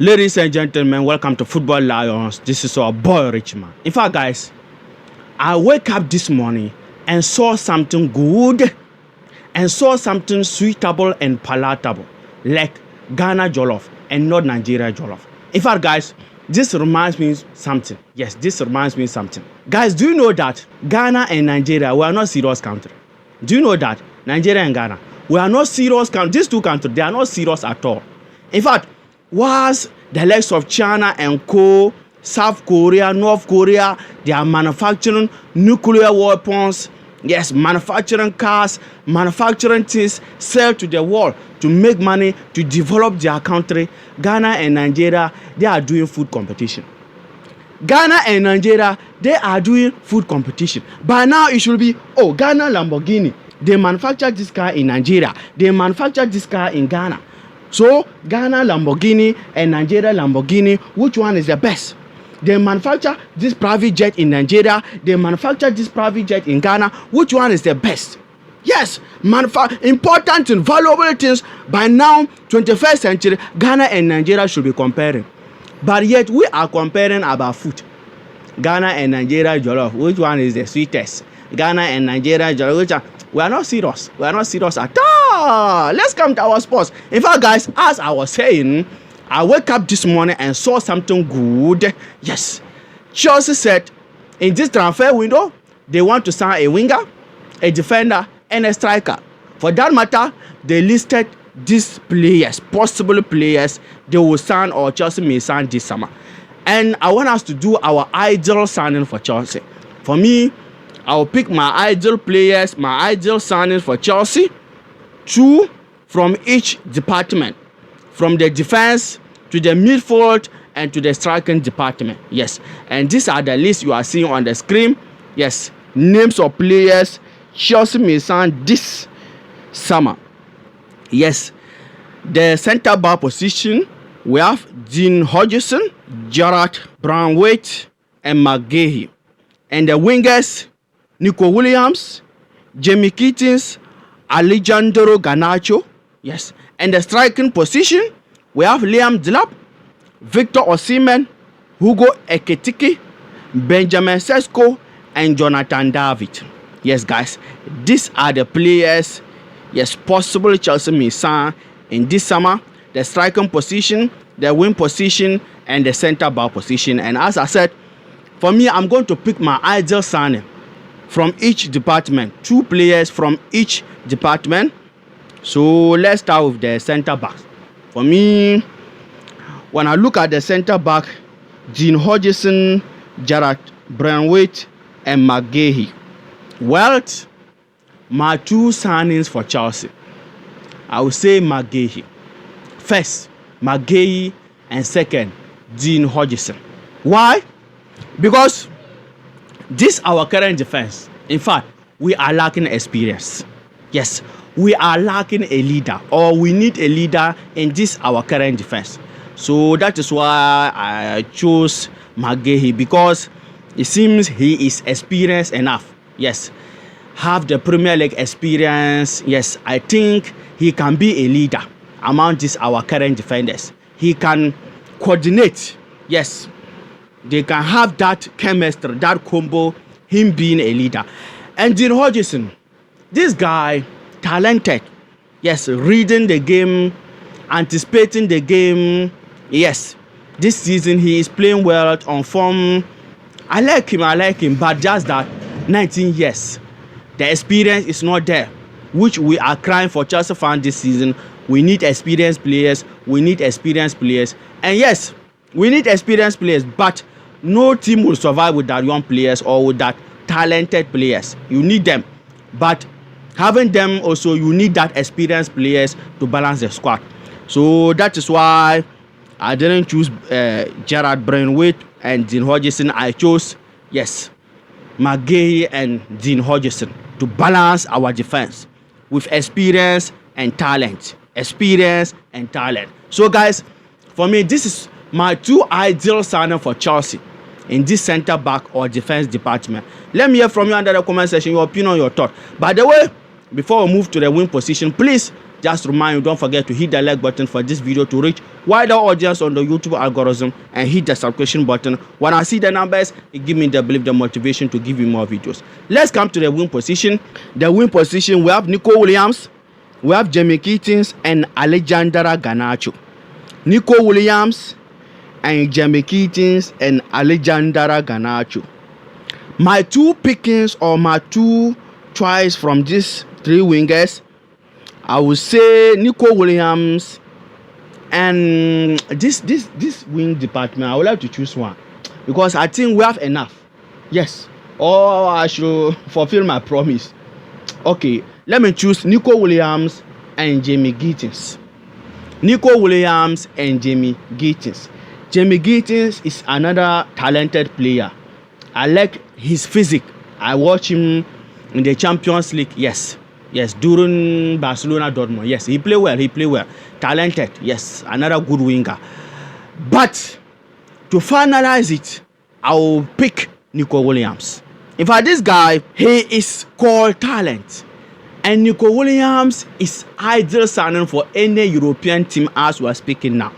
Ladies and gentlemen, welcome to Football Lions. This is our boy Richman. In fact, guys, I wake up this morning and saw something good and saw something suitable and palatable, like Ghana jollof and not Nigeria jollof. In fact, guys, this reminds me something. Yes, this reminds me something. Guys, do you know that Ghana and Nigeria were not serious countries? Do you know that Nigeria and Ghana were not serious countries? These two countries, they are not serious at all. In fact, whilst the likes of China and Co., South Korea, North Korea, they are manufacturing nuclear weapons, yes, manufacturing cars, manufacturing things, sell to the world to make money, to develop their country. Ghana and Nigeria, they are doing food competition. Ghana and Nigeria, they are doing food competition. By now, it should be, oh, Ghana Lamborghini. They manufacture this car in Nigeria. They manufacture this car in Ghana. So, Ghana Lamborghini and Nigeria Lamborghini, which one is the best? They manufacture this private jet in Nigeria. They manufacture this private jet in Ghana. Which one is the best? Yes, important and valuable things. By now, 21st century, Ghana and Nigeria should be comparing. But yet, we are comparing about food. Ghana and Nigeria jollof. Which one is the sweetest? Ghana and Nigeria jollof. Which one? We are not serious. We are not serious at all. Let's come to our sports. In fact, guys, as I was saying, I woke up this morning and saw something good. Yes. Chelsea said in this transfer window, they want to sign a winger, a defender, and a striker. For that matter, they listed these players, possible players they will sign or Chelsea may sign this summer. And I want us to do our ideal signing for Chelsea. For me, I'll pick my ideal players, my ideal signings for Chelsea. 2 from each department. From the defense to the midfield and to the striking department. Yes. And these are the lists you are seeing on the screen. Yes. Names of players Chelsea may sign this summer. Yes. The centre back position, we have Dean Huijsen, Gerard Brownwaite, and McGahey. And the wingers, Nico Williams, Jamie Kittins, Alejandro Garnacho. Yes. And the striking position, we have Liam Delap, Victor Osimhen, Hugo Ekitike, Benjamin Sesko, and Jonathan David. Yes, guys. These are the players, yes, possible Chelsea may sign in this summer. The striking position, the wing position, and the centre back position. And as I said, for me, I'm going to pick my ideal signing from each department. 2 players from each department. So let's start with the centre back. For me, when I look at the centre back, Dean Huijsen, Gerard Brownwaite, and McGahey. Well, my 2 signings for Chelsea, I will say McGahey. First, McGahey, and second, Dean Huijsen. Why? Because this our current defense. In fact, we are lacking experience. Yes, we are lacking a leader, or we need a leader in this our current defense. So that is why I chose McGahey, because it seems he is experienced enough. Yes, have the Premier League experience. Yes, I think he can be a leader among this our current defenders. He can coordinate. Yes, they can have that chemistry, that combo, him being a leader. And Dean Huijsen, this guy, talented. Yes, reading the game, anticipating the game. Yes, this season he is playing well, on form. I like him, but just that 19 years. The experience is not there, which we are crying for Chelsea fans this season. We need experienced players. We need experienced players. And yes, we need experienced players, but no team will survive with that young players or with that talented players. You need them. But having them also, you need that experienced players to balance the squad. So that is why I didn't choose Gerard Brownwaite and Dean Huijsen. I chose, yes, McGahey and Dean Huijsen to balance our defense with experience and talent. Experience and talent. So, guys, for me, this is my 2 ideal signings for Chelsea in this centre back or defense department. Let me hear from you under the comment section, your opinion, your thought. By the way, before we move to the wing position, please just remind you, don't forget to hit the like button for this video to reach wider audience on the YouTube algorithm, and hit the subscription button. When I see the numbers, it gives me the motivation to give you more videos. Let's come to the wing position. The wing position, we have Nico Williams, we have Jamie Gittins, and Alejandra Garnacho. Nico Williams and Jamie Gittins and Alejandra Garnacho. My two pickings, or my two choice from these three wingers, I would say Nico Williams. And this wing department, I would like to choose one because I think we have enough. Yes, or I should fulfill my promise. Okay, let me choose Nico Williams and Jamie Gittins. Nico Williams and Jamie Gittins. Jamie Gittins is another talented player. I like his physique. I watch him in the Champions League. Yes, during Barcelona Dortmund. Yes, he play well. Talented. Yes, another good winger. But to finalize it, I will pick Nico Williams. In fact, this guy, he is called talent. And Nico Williams is ideal signing for any European team as we are speaking now.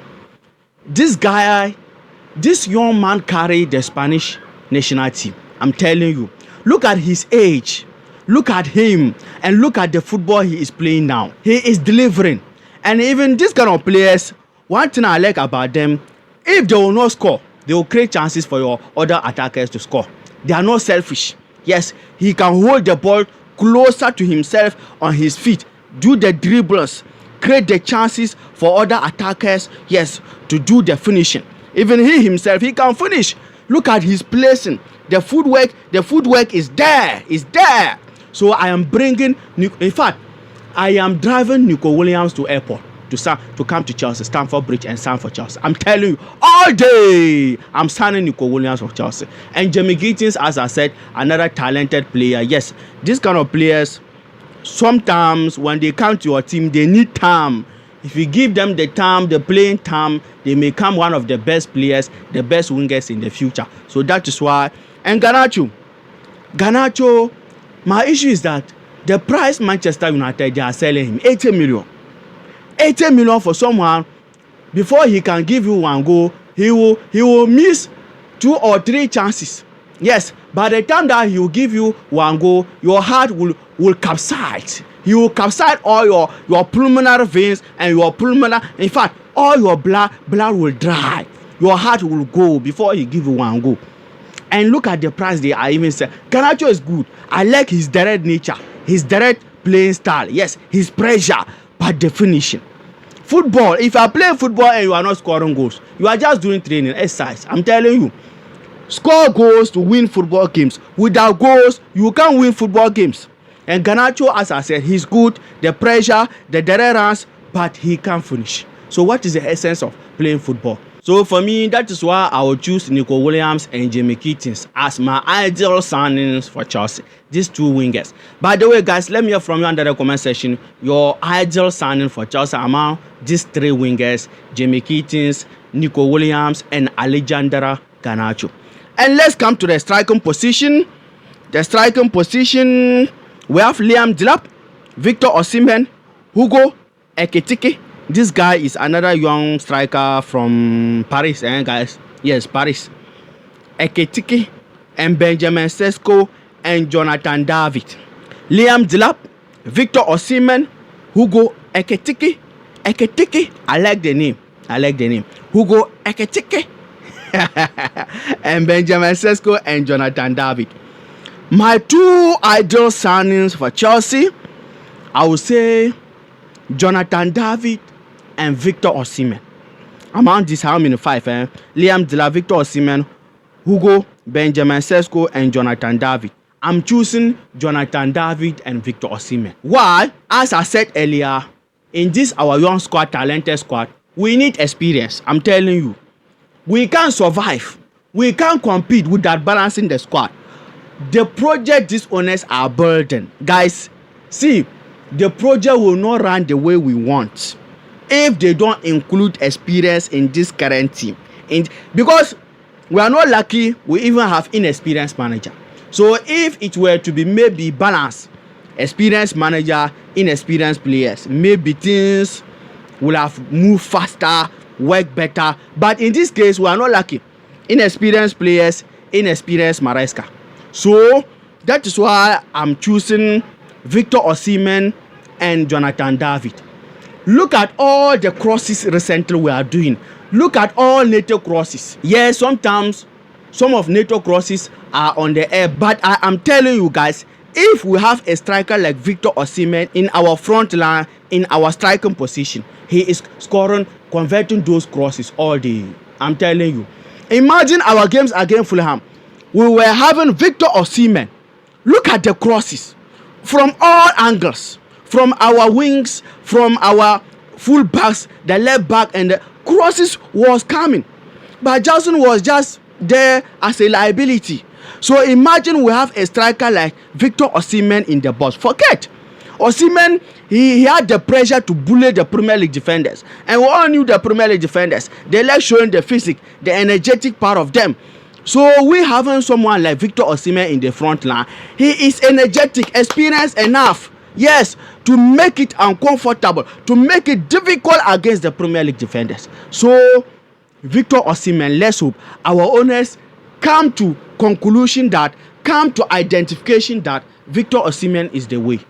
This guy, this young man carried the Spanish national team. I'm telling you. Look at his age. Look at him. And look at the football he is playing now. He is delivering. And even this kind of players, one thing I like about them, if they will not score, they will create chances for your other attackers to score. They are not selfish. Yes, he can hold the ball closer to himself on his feet, do the dribbles, create the chances for other attackers, yes, to do the finishing. Even he himself, he can finish. Look at his placing. The footwork is there. So I am bringing, in fact, I am driving Nico Williams to airport to come to Chelsea, Stamford Bridge, and sign for Chelsea. I'm telling you, all day I'm signing Nico Williams for Chelsea. And Jamie Gittins, as I said, another talented player. Yes, these kind of players, sometimes when they come to your team, they need time. If you give them the time, the playing time, they may become one of the best players, the best wingers in the future. So that is why. And Garnacho, my issue is that the price Manchester United, they are selling him 80 million. 80 million for someone, before he can give you one goal, he will miss 2 or 3 chances. Yes, by the time that he will give you one goal, your heart will capsize. He will capsize all your pulmonary veins and your pulmonary, in fact, all your blood will dry. Your heart will go before he give you one goal. And look at the price they are even saying. Garnacho is good. I like his direct nature, his direct playing style. Yes, his pressure, but the finishing. Football, if you are playing football and you are not scoring goals, you are just doing training, exercise. I'm telling you. Score goals to win football games. Without goals, you can't win football games. And Garnacho, as I said, he's good. The pressure, the direct runs, but he can't finish. So what is the essence of playing football? So for me, that is why I will choose Nico Williams and Jamie Gittins as my ideal signings for Chelsea. These two wingers. By the way, guys, let me hear from you under the comment section your ideal signing for Chelsea among these 3 wingers: Jamie Gittins, Nico Williams, and Alejandra Garnacho. And let's come to the striking position. The striking position, we have Liam Delap, Victor Osimhen, Hugo Ekitike. This guy is another young striker from Paris, guys. Yes, Paris. Ekitike and Benjamin Sesko and Jonathan David. Liam Delap, Victor Osimhen, Hugo Ekitike. I like the name. Hugo Ekitike and Benjamin Sesko and Jonathan David. My 2 ideal signings for Chelsea, I would say Jonathan David and Victor Osimhen. Among these, how many 5? Liam Delap, Victor Osimhen, Hugo, Benjamin Sesko, and Jonathan David. I'm choosing Jonathan David and Victor Osimhen. Why? As I said earlier, in this our young squad, talented squad, we need experience. I'm telling you, we can't survive. We can't compete without balancing the squad. The project these owners are burdened. Guys, see, the project will not run the way we want if they don't include experience in this current team. Because we are not lucky, we even have inexperienced manager. So if it were to be maybe balanced, experienced manager, inexperienced players. Maybe things will have moved faster, work better. But in this case, we are not lucky. Inexperienced players, inexperienced Maresca. So that is why I'm choosing Victor Osimhen and Jonathan David. Look at all the crosses recently we are doing. Look at all NATO crosses. Yes, sometimes some of NATO crosses are on the air, but I am telling you guys, if we have a striker like Victor Osimhen in our front line, in our striking position, he is scoring, converting those crosses all day. I'm telling you. Imagine our games against Fulham. We were having Victor Osimhen. Look at the crosses from all angles, from our wings, from our full backs, the left back, and the crosses was coming. But Johnson was just there as a liability. So imagine we have a striker like Victor Osimhen in the box. Forget Osimhen, he had the pressure to bully the Premier League defenders, and we all knew the Premier League defenders. They like showing the physique, the energetic part of them. So we having someone like Victor Osimhen in the front line. He is energetic, experienced enough, yes, to make it uncomfortable, to make it difficult against the Premier League defenders. So Victor Osimhen, let's hope our owners come to conclusion that, come to identification that Victor Osimhen is the way.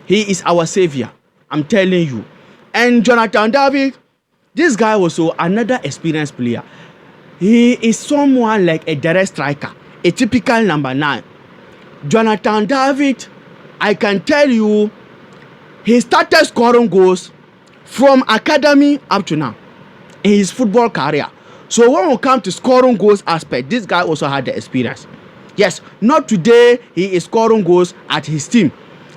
He is our savior, I'm telling you. And Jonathan David, this guy was also another experienced player. He is someone like a direct striker, a typical number 9. Jonathan David, I can tell you, he started scoring goals from academy up to now in his football career. So when we come to scoring goals aspect, this guy also had the experience. Yes, not today he is scoring goals at his team.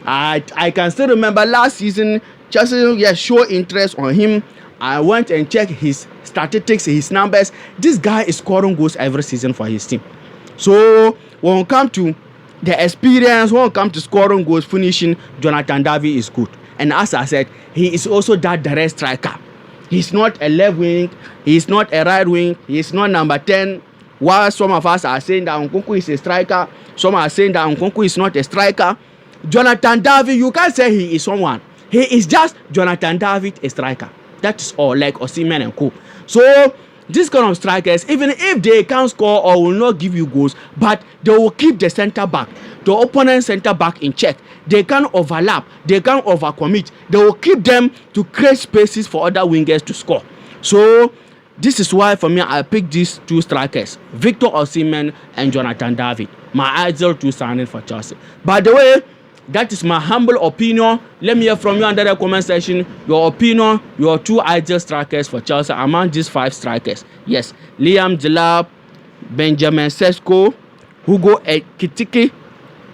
I can still remember last season, Chelsea show interest on him. I went and checked his statistics, his numbers. This guy is scoring goals every season for his team. So when we come to the experience, when we come to scoring goals, finishing, Jonathan David is good. And as I said, he is also that direct striker. He's not a left wing, he's not a right wing, he's not number 10. While some of us are saying that Nkunku is a striker, some are saying that Nkunku is not a striker. Jonathan David, you can't say he is someone. He is just Jonathan David, a striker. That is all, like Osimhen and co. So this kind of strikers, even if they can't score or will not give you goals, but they will keep the center back, the opponent center back in check. They can overlap, they can overcommit. They will keep them to create spaces for other wingers to score. So this is why for me I picked these two strikers, Victor Osimhen and Jonathan David, my ideal two signing for Chelsea. By the way, that is my humble opinion. Let me hear from you under the comment section. Your opinion, your two ideal strikers for Chelsea among these 5 strikers. Yes, Liam Delap, Benjamin Sesko, Hugo Ekitike,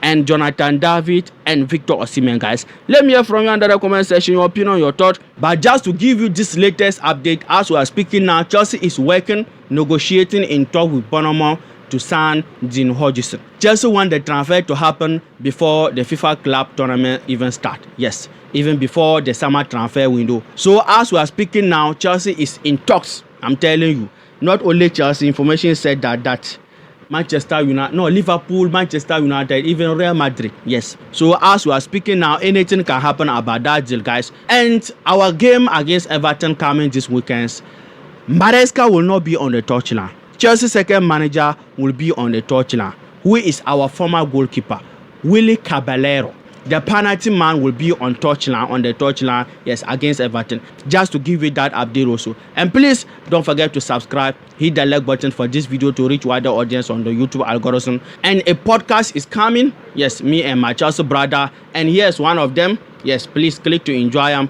and Jonathan David and Victor Osimhen, guys. Let me hear from you under the comment section, your opinion, your thought. But just to give you this latest update, as we are speaking now, Chelsea is working, negotiating in talk with Bournemouth to sign Huijsen. Chelsea want the transfer to happen before the FIFA Club tournament even start. Yes, even before the summer transfer window. So as we are speaking now, Chelsea is in talks. I'm telling you, not only Chelsea, information said that Manchester United, no, Liverpool, Manchester United, even Real Madrid. Yes. So as we are speaking now, anything can happen about that deal, guys. And our game against Everton coming this weekend, Maresca will not be on the touchline. Chelsea's second manager will be on the touchline, who is our former goalkeeper, Willy Caballero. The penalty man will be on the touchline, yes, against Everton. Just to give you that update also. And please don't forget to subscribe, hit the like button for this video to reach wider audience on the YouTube algorithm. And a podcast is coming, yes, me and my Chelsea brother. And here's one of them. Yes, please click to enjoy them.